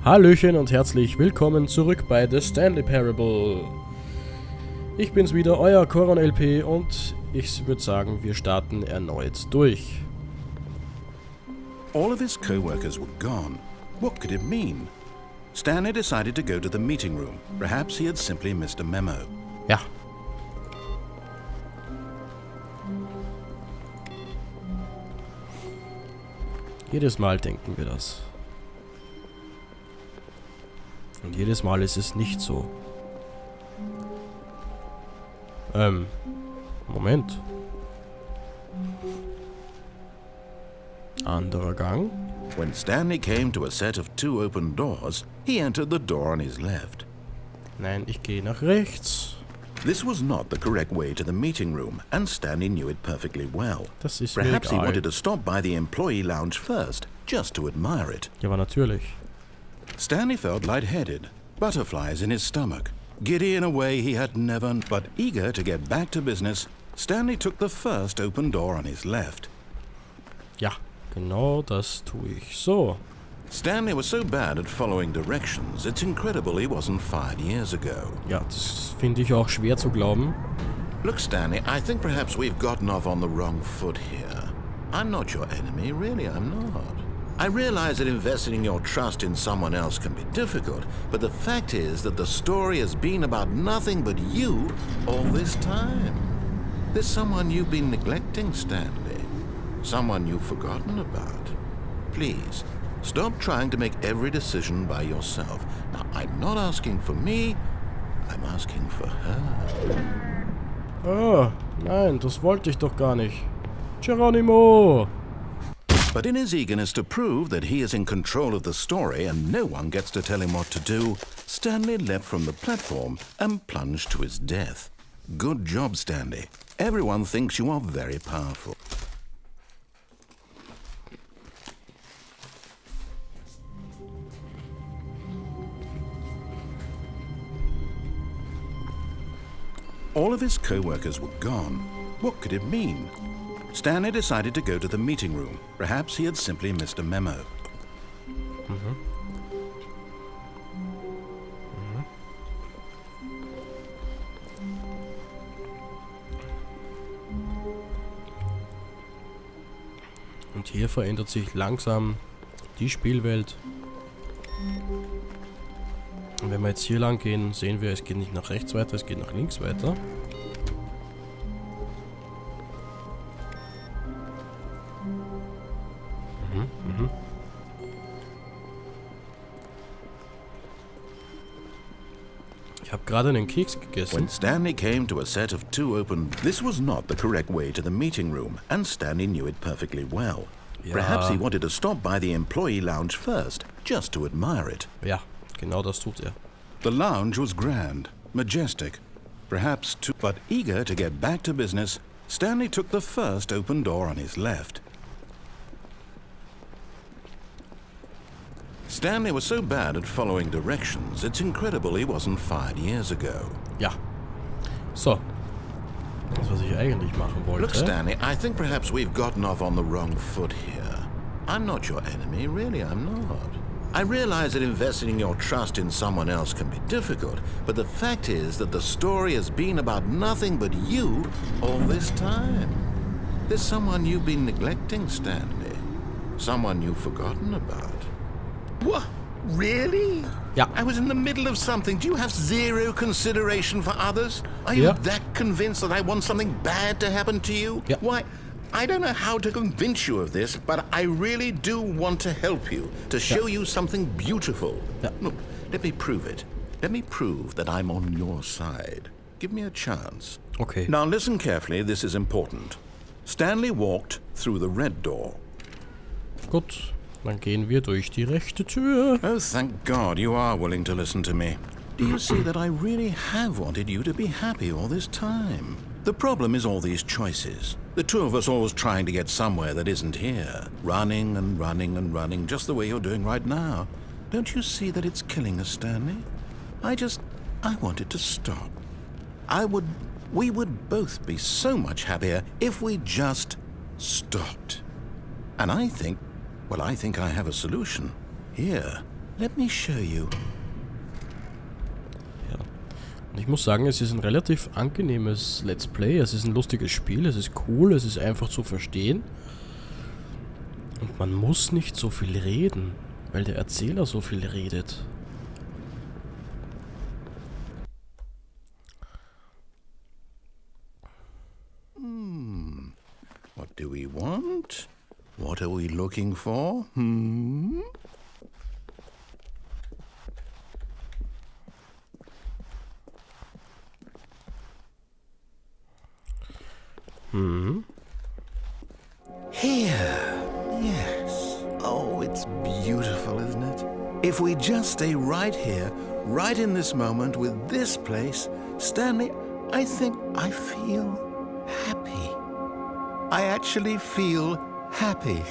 Hallöchen und herzlich willkommen zurück bei The Stanley Parable. Ich bin's wieder, euer KoronLP und ich würde sagen, wir starten erneut durch. All of his co-workers were gone. What could it mean? Stanley decided to go to the meeting room. Perhaps he had simply missed a memo. Ja. Jedes Mal denken wir das. Und jedes Mal ist es nicht so. Moment. Anderer Gang. When Stanley came to a set of 2 open doors, he entered the door on his left. Nein, ich gehe nach rechts. This was not the correct way to the meeting room, and Stanley knew it perfectly well. Das ist mir Perhaps he egal. wanted to stop by the employee lounge first, just to admire it. Ja, aber natürlich. Stanley felt lightheaded, butterflies in his stomach. Giddy in a way he had never, but eager to get back to business, Stanley took the first open door on his left. Ja, genau das tue ich. So. Stanley was so bad at following directions, it's incredible he wasn't fired years ago. Ja, das finde ich auch schwer zu glauben. Look, Stanley, I think perhaps we've gotten off on the wrong foot here. I'm not your enemy, really, I'm not. I realize that investing your trust in someone else can be difficult, but the fact is that the story has been about nothing but you all this time. There's someone you've been neglecting, Stanley. Someone you've forgotten about. Please, stop trying to make every decision by yourself. Now, I'm not asking for me, I'm asking for her. Oh, nein, das wollte ich doch gar nicht. Geronimo! But in his eagerness to prove that he is in control of the story and no one gets to tell him what to do, Stanley leapt from the platform and plunged to his death. Good job, Stanley. Everyone thinks you are very powerful. All of his co-workers were gone. What could it mean? Stanley decided to go to the meeting room. Perhaps he had simply missed a memo. Und hier verändert sich langsam die Spielwelt. Und wenn wir jetzt hier lang gehen, sehen wir, es geht nicht nach rechts weiter, es geht nach links weiter. Ich habe gerade einen Keks gegessen. When Stanley came to a set of 2 open... This was not the correct way to the meeting room, and Stanley knew it perfectly well. Ja. Perhaps he wanted to stop by the employee lounge first, just to admire it. Ja, genau das tut er. The lounge was grand, majestic, perhaps too... But eager to get back to business, Stanley took the first open door on his left. Stanley was so bad at following directions, it's incredible he wasn't fired years ago. Ja. So. Das, was ich eigentlich machen wollte. Look, Stanley, I think perhaps we've gotten off on the wrong foot here. I'm not your enemy, really, I'm not. I realize that investing your trust in someone else can be difficult, but the fact is that the story has been about nothing but you all this time. There's someone you've been neglecting, Stanley. Someone you've forgotten about. What? Really? Ja. I was in the middle of something. Do you have zero consideration for others? Are you Ja. that convinced that I want something bad to happen to you? Ja. Why, I don't know how to convince you of this, but I really do want to help you, to show you something beautiful. Ja. Look, let me prove it. Let me prove that I'm on your side. Give me a chance. Okay. Now listen carefully, this is important. Stanley walked through the red door. Gut. Dann gehen wir durch die rechte Tür. Oh, thank God you are willing to listen to me. Do you see that I really have wanted you to be happy all this time? The problem is all these choices. The two of us always trying to get somewhere that isn't here. Running and running and running, just the way you're doing right now. Don't you see that it's killing us, Stanley? I want it to stop. We would both be so much happier if we just stopped. And I think I have a solution. Here, Let me show you. Ja. Und ich muss sagen, es ist ein relativ angenehmes Let's Play. Es ist ein lustiges Spiel, es ist cool, es ist einfach zu verstehen. Und man muss nicht so viel reden, weil der Erzähler so viel redet. What do we want? What are we looking for? Here. Yes. Oh, it's beautiful, isn't it? If we just stay right here, right in this moment with this place, Stanley, I think I feel happy. I actually feel happy.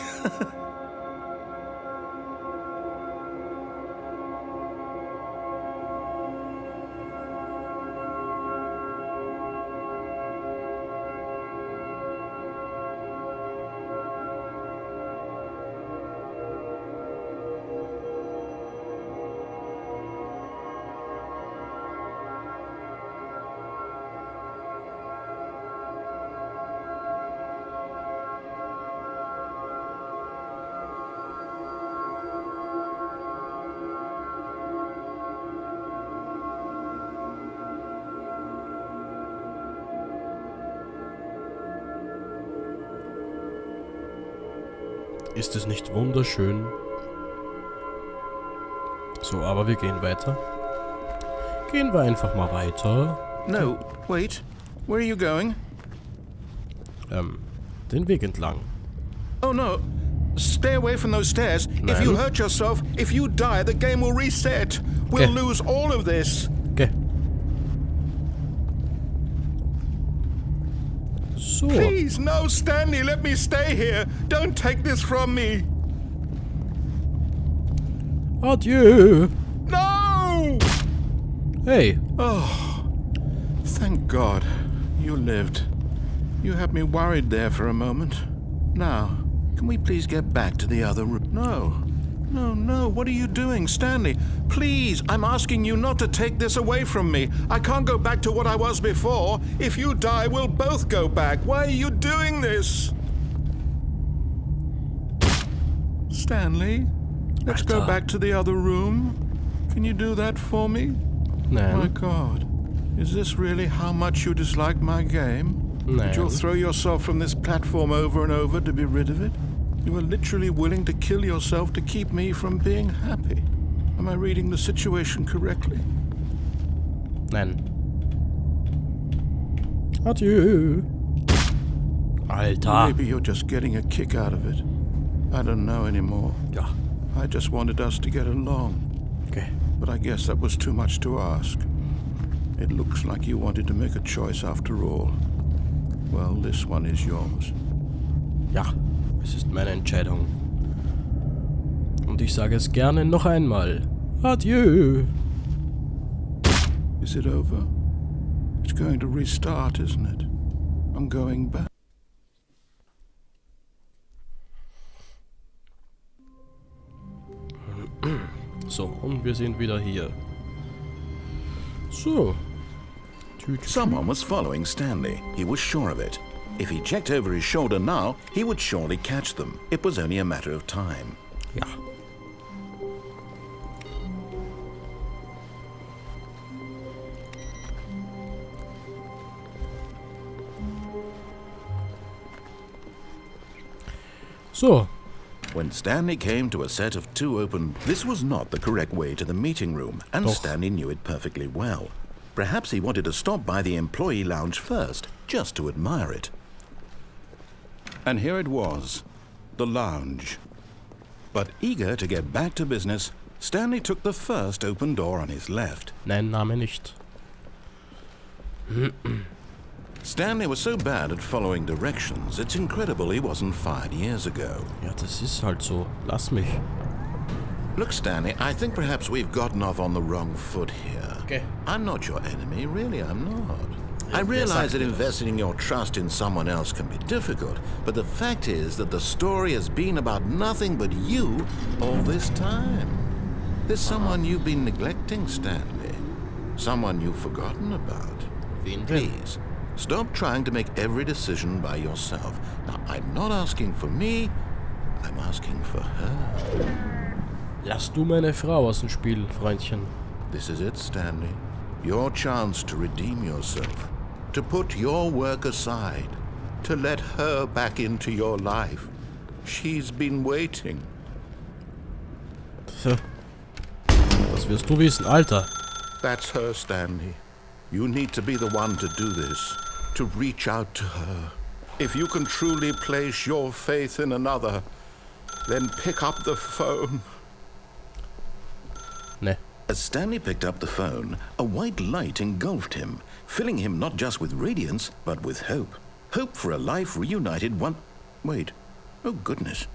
Ist es nicht wunderschön? So, aber wir gehen weiter. Gehen wir einfach mal weiter. No, wait. Where are you going? Den Weg entlang. Oh no. Stay away from those stairs. If you hurt yourself, if you die, the game will reset. We'll lose all of this. Okay. So. Please, no, Stanley, let me stay here. Don't take this from me. Adieu. No! Hey. Oh, thank God. You lived. You had me worried there for a moment. Now, can we please get back to the other room? No. No, what are you doing, Stanley? Please, I'm asking you not to take this away from me. I can't go back to what I was before. If you die, we'll both go back. Why are you doing this? Stanley, let's go back to the other room. Can you do that for me? Nein. My God, is this really how much you dislike my game? Nein. That you'll throw yourself from this platform over and over to be rid of it? You are literally willing to kill yourself to keep me from being happy. Am I reading the situation correctly? Nein. Adieu. Alter. Maybe you're just getting a kick out of it. I don't know anymore. Ja. I just wanted us to get along. Okay. But I guess that was too much to ask. It looks like you wanted to make a choice after all. Well, this one is yours. Ja, es ist meine Entscheidung. Und ich sage es gerne noch einmal. Adieu. Is it over? It's going to restart, isn't it? I'm going back. So, und wir sind wieder hier. So. Someone was following Stanley. He was sure of it. If he checked over his shoulder now, he would surely catch them. It was only a matter of time. Ja. So. When Stanley came to a set of two open... This was not the correct way to the meeting room, and Stanley knew it perfectly well. Perhaps he wanted to stop by the employee lounge first, just to admire it. And here it was, the lounge. But eager to get back to business, Stanley took the first open door on his left. Nein, Name nicht. Stanley was so bad at following directions, it's incredible he wasn't fired years ago. Ja, das ist halt so. Lass mich. Look, Stanley, I think perhaps we've gotten off on the wrong foot here. Okay. I'm not your enemy, really, I'm not. I realize that investing your trust in someone else can be difficult, but the fact is that the story has been about nothing but you all this time. There's someone you've been neglecting, Stanley. Someone you've forgotten about. Wen denn? Please, stop trying to make every decision by yourself. Now, I'm not asking for me, I'm asking for her. Lass du meine Frau aus dem Spiel, Freundchen. This is it, Stanley. Your chance to redeem yourself. To put your work aside. To let her back into your life. She's been waiting. Das wirst du wissen, Alter. That's her, Stanley. You need to be the one to do this. To reach out to her. If you can truly place your faith in another, then pick up the phone. Ne. As Stanley picked up the phone, a white light engulfed him, filling him not just with radiance, but with hope. Hope for a life reunited one... Wait. Oh, goodness.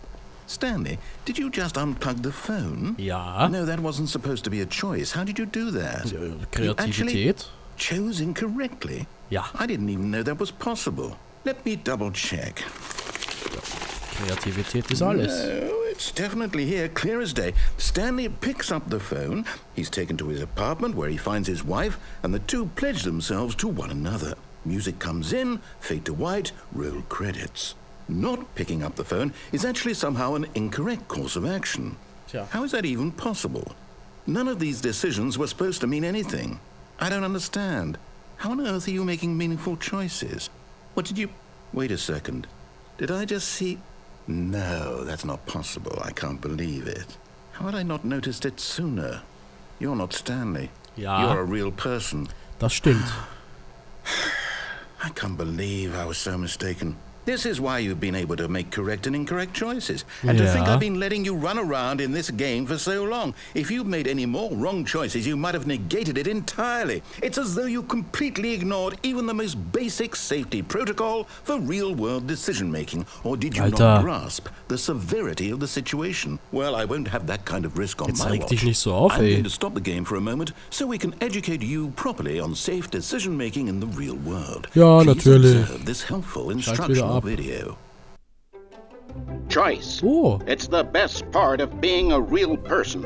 Stanley, did you just unplug the phone? Ja. No, that wasn't supposed to be a choice. How did you do that? You actually Kreativität. chose incorrectly? Ja. I didn't even know that was possible. Let me double check. Kreativität ist alles. No, it's definitely here, clear as day. Stanley picks up the phone. He's taken to his apartment where he finds his wife, and the two pledge themselves to one another. Music comes in, fade to white, roll credits. Not picking up the phone is actually somehow an incorrect course of action. Tja. How is that even possible? None of these decisions were supposed to mean anything. I don't understand. How on earth are you making meaningful choices? What did you... Wait a second. Did I just see... No, that's not possible. I can't believe it. How had I not noticed it sooner? You're not Stanley. Ja. You're a real person. Das stimmt. I can't believe I was so mistaken. This is why you've been able to make correct and incorrect choices. And to think Yeah. I've been letting you run around in this game for so long. If you'd made any more wrong choices, you might have negated it entirely. It's as though you completely ignored even the most basic safety protocol for real-world decision-making. Or did you Alter. not grasp the severity of the situation? Well, I won't have that kind of risk on Jetzt my reg watch. dich nicht so auf, I'm ey. going to stop the game for a moment so we can educate you properly on safe decision-making in the real world. Ja, Please natürlich. observe this helpful wieder instructional ab. video. Choice. Oh, It's the best part of being a real person,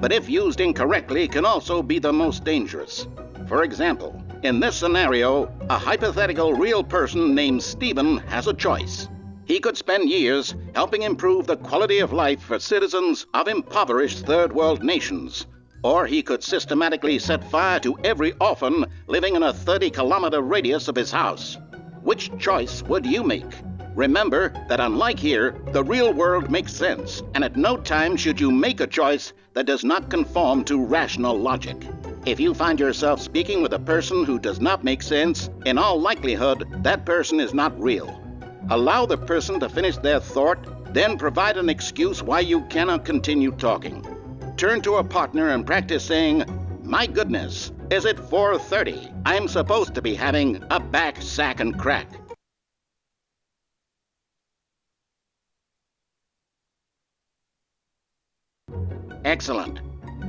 but if used incorrectly can also be the most dangerous. For example, in this scenario, a hypothetical real person named Stephen has a choice. He could spend years helping improve the quality of life for citizens of impoverished third world nations. Or he could systematically set fire to every orphan living in a 30-kilometer radius of his house. Which choice would you make? Remember that unlike here, the real world makes sense, and at no time should you make a choice that does not conform to rational logic. If you find yourself speaking with a person who does not make sense, in all likelihood, that person is not real. Allow the person to finish their thought, then provide an excuse why you cannot continue talking. Turn to a partner and practice saying, "My goodness, is it 4:30? I'm supposed to be having a back, sack, and crack." Excellent.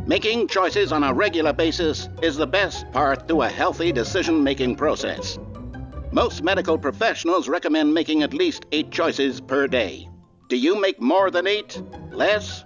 Making choices on a regular basis is the best path to a healthy decision-making process. Most medical professionals recommend making at least 8 choices per day. Do you make more than 8? Less?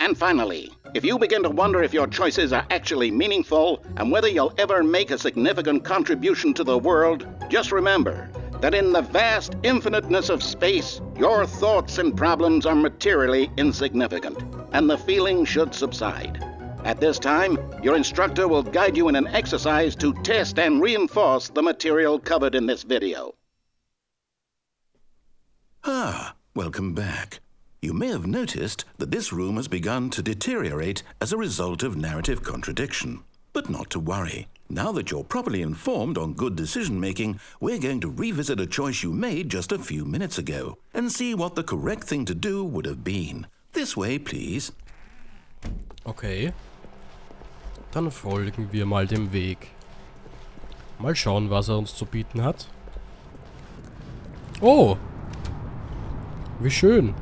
And finally, if you begin to wonder if your choices are actually meaningful and whether you'll ever make a significant contribution to the world, just remember that in the vast infiniteness of space, your thoughts and problems are materially insignificant, and the feeling should subside. At this time, your instructor will guide you in an exercise to test and reinforce the material covered in this video. Ah, welcome back. You may have noticed that this room has begun to deteriorate as a result of narrative contradiction. But not to worry. Now that you're properly informed on good decision-making, we're going to revisit a choice you made just a few minutes ago and see what the correct thing to do would have been. This way, please. okay. Dann folgen wir mal dem Weg. Mal schauen, was er uns zu bieten hat. Oh! Wie schön.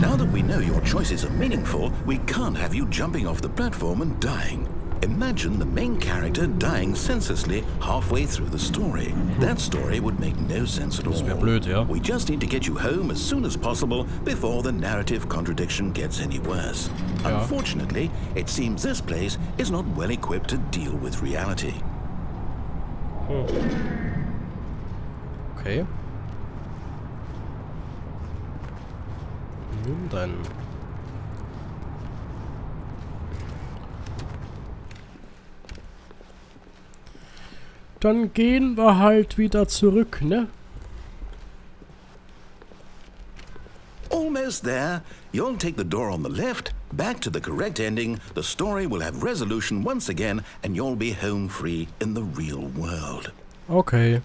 Now that we know your choices are meaningful, we can't have you jumping off the platform and dying. Imagine the main character dying senselessly halfway through the story. That story would make no sense at all. Das wäre blöd, ja. We just need to get you home as soon as possible before the narrative contradiction gets any worse. Ja. Unfortunately, it seems this place is not well equipped to deal with reality. Okay. Nun dann. Dann gehen wir halt wieder zurück, ne? Almost there. You'll take the door on the left, back to the correct ending, the story will have resolution once again, and you'll be home free in the real world. Okay.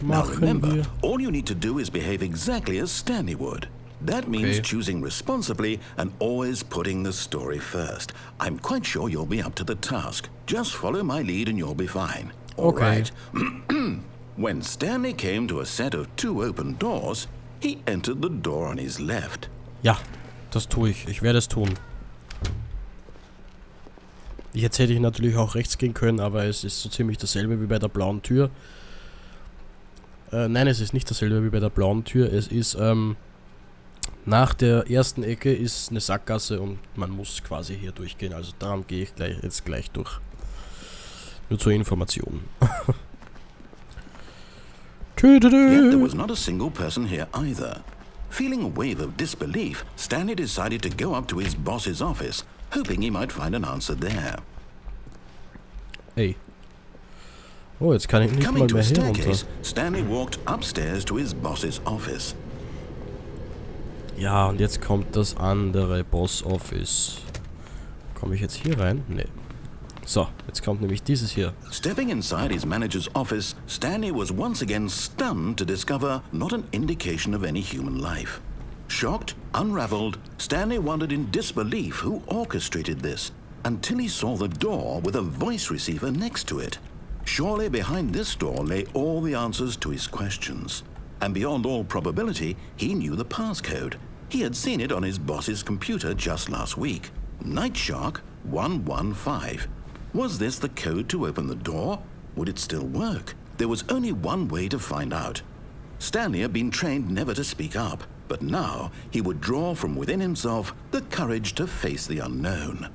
Now Machen remember, wir. all you need to do is behave exactly as Stanley would. That means Okay. choosing responsibly and always putting the story first. I'm quite sure you'll be up to the task. Just follow my lead and you'll be fine. All Okay. right. When Stanley came to a set of 2 open doors, he entered the door on his left. Ja, das tue ich. Ich werde es tun. Jetzt hätte ich natürlich auch rechts gehen können, aber es ist so ziemlich dasselbe wie bei der blauen Tür. Nein, es ist nicht dasselbe wie bei der blauen Tür. Es ist, nach der ersten Ecke ist eine Sackgasse und man muss quasi hier durchgehen. Also darum gehe ich jetzt gleich durch. Nur zur Information. Yet there was not a single person here either. Feeling a wave of disbelief, Stanley decided to go up to his boss's office, hoping he might find an answer there. Ey. Oh, jetzt kann ich nicht Coming mal to mehr a hier runter. staircase, Stanley walked upstairs to his boss's office. Ja, und jetzt kommt das andere Boss-Office. Komme ich jetzt hier rein? Nee. So, jetzt kommt nämlich dieses hier. Stepping inside his manager's office, Stanley was once again stunned to discover not an indication of any human life. Shocked, unraveled, Stanley wondered in disbelief who orchestrated this, until he saw the door with a voice receiver next to it. Surely behind this door lay all the answers to his questions. And beyond all probability, he knew the passcode. He had seen it on his boss's computer just last week. Nightshark 115. Was this the code to open the door? Would it still work? There was only one way to find out. Stanley had been trained never to speak up, but now he would draw from within himself the courage to face the unknown.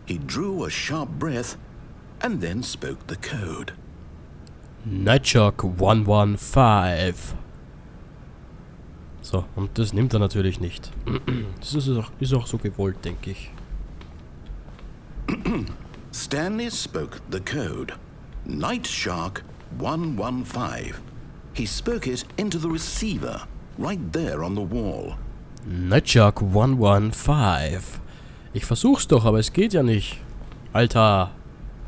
He drew a sharp breath and then spoke the code. Nightshark 115. So, und das nimmt er natürlich nicht. Das ist auch so gewollt, denke ich. Stanley spoke the code. Nightshark 115. He spoke it into the receiver, right there on the wall. Nightshark 115. Ich versuch's doch, aber es geht ja nicht. Alter.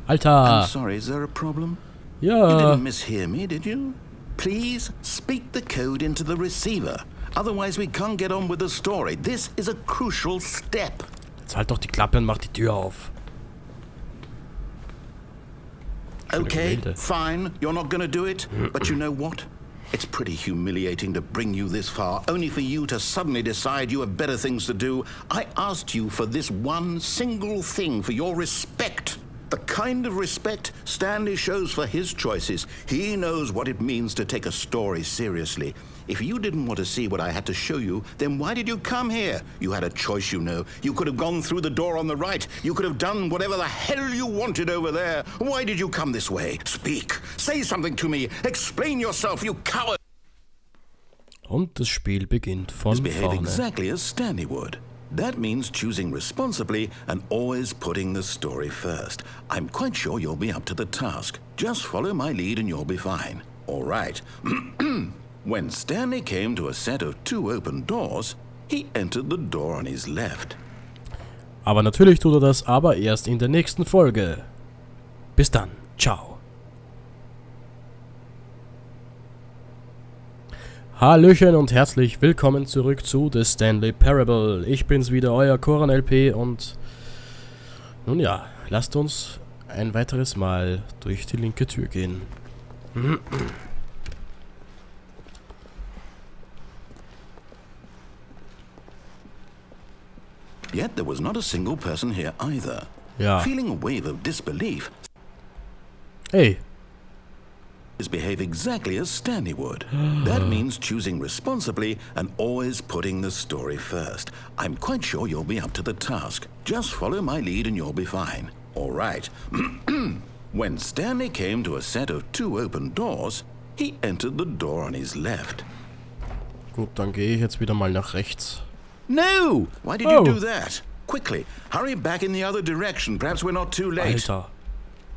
Alter. I'm sorry, is there a problem? You Ja. didn't mishear me, did you? Please speak the code into the receiver. Otherwise we can't get on with the story. This is a crucial step. Jetzt halt doch die Klappe und mach die Tür auf. Okay, Gemälde. fine, you're not gonna do it, but you know what? It's pretty humiliating to bring you this far, only for you to suddenly decide you have better things to do. I asked you for this one single thing, for your respect. The kind of respect Stanley shows for his choices. He knows what it means to take a story seriously. If you didn't want to see what I had to show you, then why did you come here? You had a choice, you know. You could have gone through the door on the right. You could have done whatever the hell you wanted over there. Why did you come this way? Speak. Say something to me. Explain yourself, you coward. Und das Spiel beginnt von Behave vorne. exactly as Stanley would. That means choosing responsibly and always putting the story first. I'm quite sure you'll be up to the task. Just follow my lead and you'll be fine. All right. When Stanley came to a set of 2 open doors, he entered the door on his left. Aber natürlich tut er das aber erst in der nächsten Folge. Bis dann. Ciao. Hallöchen und herzlich willkommen zurück zu The Stanley Parable. Ich bin's wieder, euer KoronLP und nun ja, lasst uns ein weiteres Mal durch die linke Tür gehen. Yet there was not a single person here either. Ja. Feeling a wave of disbelief, Hey. behave exactly as Stanley would. That means choosing responsibly and always putting the story first. I'm quite sure you'll be up to the task. Just follow my lead and you'll be fine. All right. When Stanley came to a set of 2 open doors, he entered the door on his left. Gut, dann gehe ich jetzt wieder mal nach rechts. No! Why did you do that? Quickly, hurry back in the other direction. Perhaps we're not too late. Alter.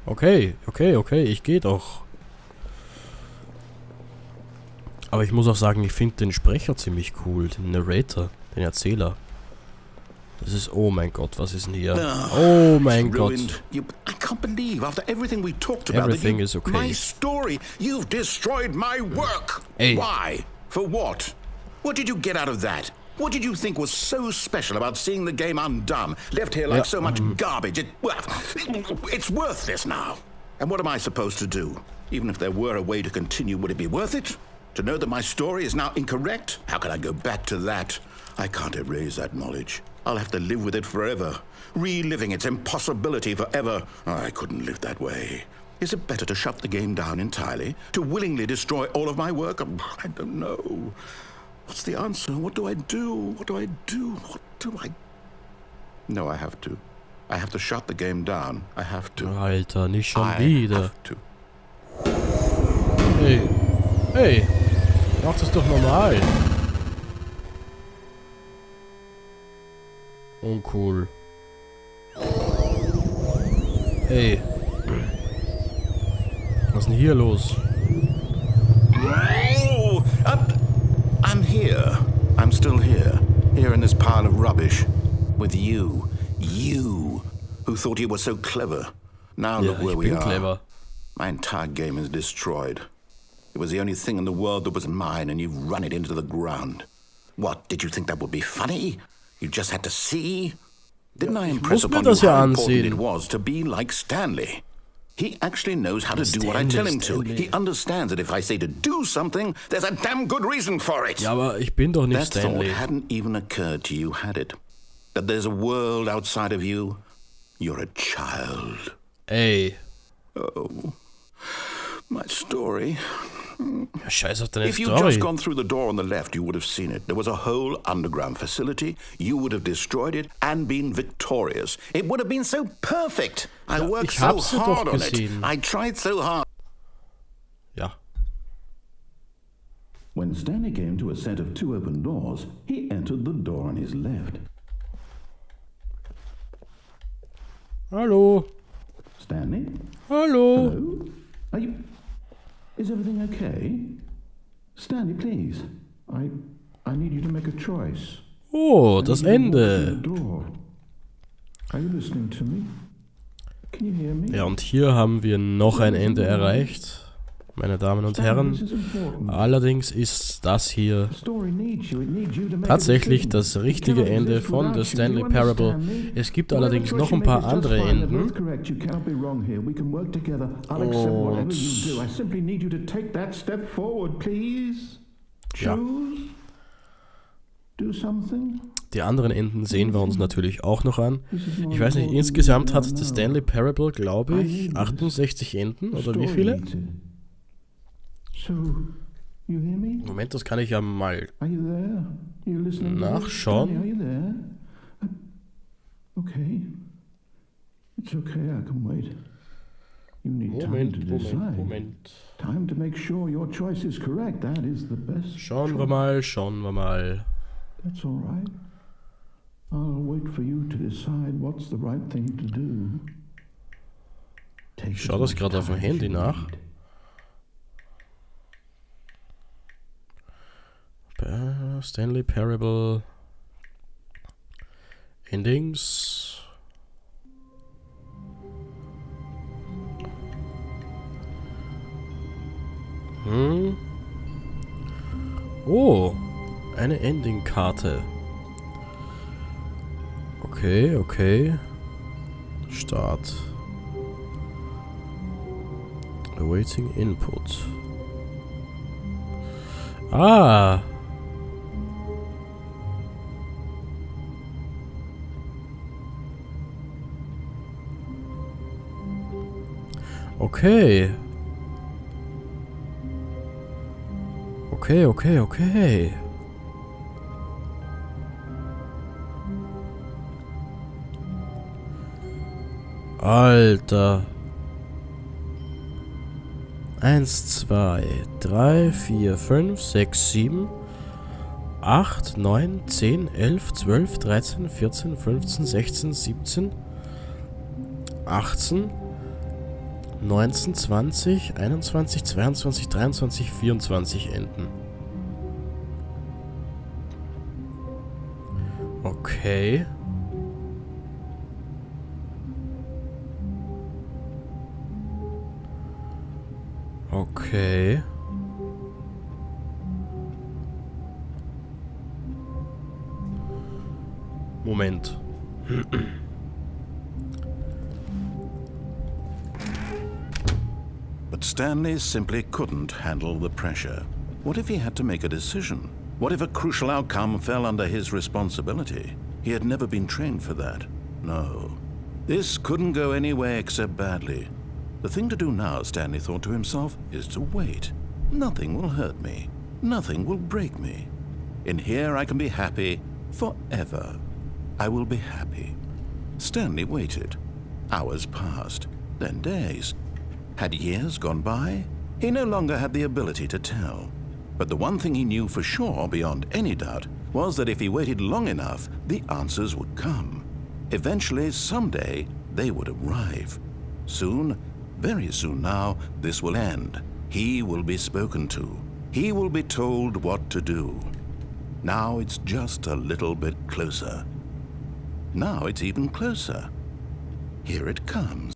Okay, ich gehe doch. Aber ich muss auch sagen, ich finde den Sprecher ziemlich cool, den Narrator, den Erzähler. Das ist, oh mein Gott, was ist denn hier? Oh mein Gott. I can't believe after everything we talked about Everything is okay. My story, you've destroyed my work. Hey. Why? For what? What did you get out of that? What did you think was so special about seeing the game undone, left here like so much garbage? It's worthless now. And what am I supposed to do? Even if there were a way to continue, would it be worth it? To know that my story is now incorrect? How can I go back to that? I can't erase that knowledge. I'll have to live with it forever, reliving its impossibility forever. I couldn't live that way. Is it better to shut the game down entirely? To willingly destroy all of my work? I don't know. What's the answer? What do I do? What do I do? What do I... No, I have to. I have to shut the game down. I have to. Alter, nicht schon I wieder. have to. Hey, mach das doch normal. Uncool. Hey. Was ist denn hier los? Oh, I'm here. I'm still here. Here in this pile of rubbish. With you. You. Who thought you were so clever. Now look where we are. Clever. My entire game is destroyed. It was the only thing in the world that was mine, and you've run it into the ground. What, did you think that would be funny? You just had to see? Didn't I impress upon you how important it was to be like Stanley? He actually knows how to do what I tell him to. He understands that if I say to do something, there's a damn good reason for it. Ja, aber ich bin doch nicht Stanley. That thought hadn't even occurred to you, had it? That there's a world outside of you? You're a child. Ey. Oh, my story. Ja, scheiß auf deine If you'd Story. just gone through the door on the left, you would have seen it. There was a whole underground facility. You would have destroyed it and been victorious. It would have been so perfect. I worked so hard on it. I tried so hard. Ja. When Stanley came to a set of 2 open doors, he entered the door on his left. Hallo. Stanley? Hallo. Hello? Are you... Is everything okay? Stanley, please. I need you to make a choice. Oh, das Ende. Are you listening to me? Can you hear me? Ja, und hier haben wir noch ein Ende erreicht, meine Damen und Herren. Allerdings ist das hier tatsächlich das richtige Ende von der Stanley Parable. Es gibt allerdings noch ein paar andere Enden. Ja. Die anderen Enden sehen wir uns natürlich auch noch an. Ich weiß nicht, insgesamt hat der Stanley Parable, glaube ich, 68 Enden, oder wie viele? Moment, das kann ich ja mal nachschauen. Moment. Schauen wir mal. That's all right. I'll wait for you to decide what's the right thing to do. Ich schaue das gerade auf dem Handy nach. Stanley Parable Endings. Oh, eine Ending-Karte. Okay. Start. Awaiting Input. Ah. Okay. Okay. Alter. 1, 2, 3, 4, 5, 6, 7, 8, 9, 10, 11, 12, 13, 14, 15, 16, 17, 18, 19, 20, 21, 22, 23, 24 Enden. Okay. Okay. Moment. But Stanley simply couldn't handle the pressure. What if he had to make a decision? What if a crucial outcome fell under his responsibility? He had never been trained for that. No. This couldn't go any way except badly. The thing to do now, Stanley thought to himself, is to wait. Nothing will hurt me. Nothing will break me. In here I can be happy forever. I will be happy. Stanley waited. Hours passed, then days. Had years gone by? He no longer had the ability to tell. But the one thing he knew for sure, beyond any doubt, was that if he waited long enough, the answers would come. Eventually, someday, they would arrive. Soon, very soon now, this will end. He will be spoken to. He will be told what to do. Now it's just a little bit closer. Now it's even closer. Here it comes.